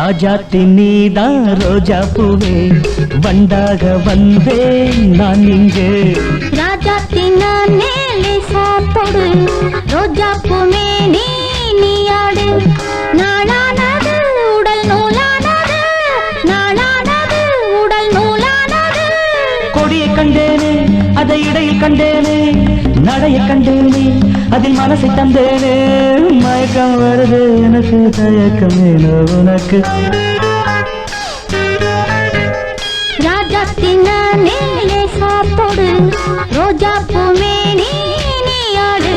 ராஜாத்தி நீதான் ரோஜா பூவே வண்டாக வந்தேன் நான் இங்கே ராஜாத்தி நானே லேசா தொடு ரோஜா பூமே நீயாடு நாளானது உடல் நூலானது நாளானது உடல் நூலானது கொடியை கண்டேனே அதை இடையில் கண்டேனே நடைய கண்டேனே அதில் மனசை தந்தேனே மயக்கம் வருது எனக்கு தயக்கம் ஏனோ உனக்கு ராஜாத்தி நானே லேசா தொடு ரோஜா பூமே நீயாடு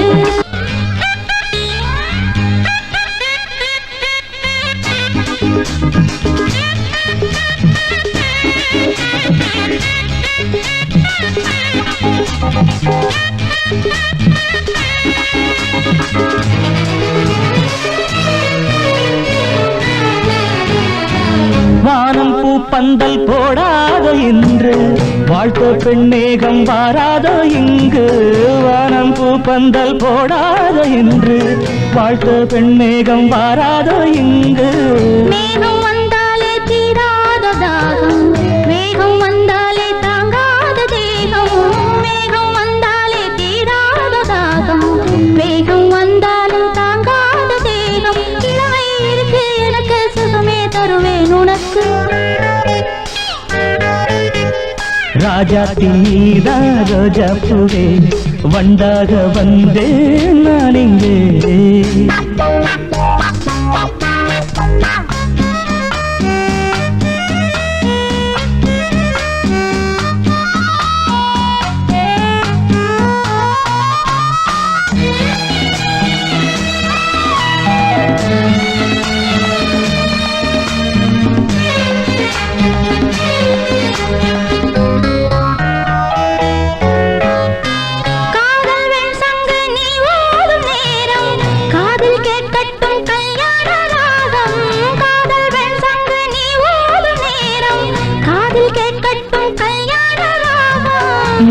வானம் பூ பந்தல் போடாதோ என்று வாழ்த்த பெண்ணேகம் வாராதோ இங்கு வானம் பூ பந்தல் போடாதோ என்று வாழ்த்த பெண்ணேகம் வாராதோ இங்கு மேகம் வந்தாலே தீராத தாகம் மேகம் வந்தாலே தாங்காத தேகம் மேகம் வந்தாலே தீராத தாகம் மேகம் வந்தாலும் தாங்காத தேகம் இளமை இருக்கு எனக்கு சுகமே தருவேன் உனக்கு ராஜாத்தி நீதான் ரோஜா பூவே வண்டாக வந்தேன் நான் இங்கே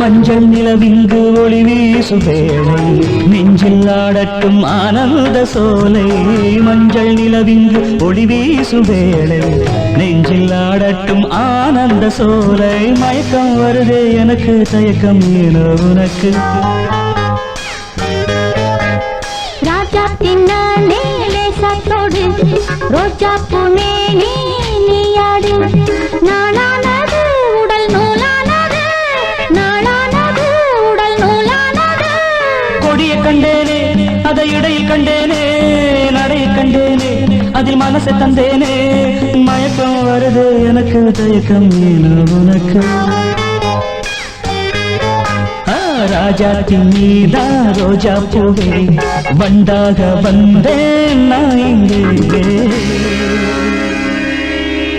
மஞ்சள் நிலவிங்கு ஒளி வீசும் வேளை நெஞ்சில் ஆடட்டும் ஆனந்த சோலை மஞ்சள் நிலவிங்கு ஒளி வீசும் வேளை நெஞ்சில் ஆடட்டும் ஆனந்த சோலை மயக்கம் வருதே எனக்கு தயக்கம் ஏனோ உனக்கு ராஜாத்தி நானே லேசா தொடு ரோஜா பூமே நீயாடு நாளானது உடல் நூலானது நாளானது உடல் நூலானது கொடியை கண்டேனே அதை இடையில் கண்டேனே நடைய கண்டேனே அதில் மனசை தந்தேனே மயக்கம் வருது எனக்கு தயக்கம் ஏனோ உனக்கு ராஜாத்தி நீதான் ரோஜா பூவே வண்டாக வந்தேன் நான் இங்கே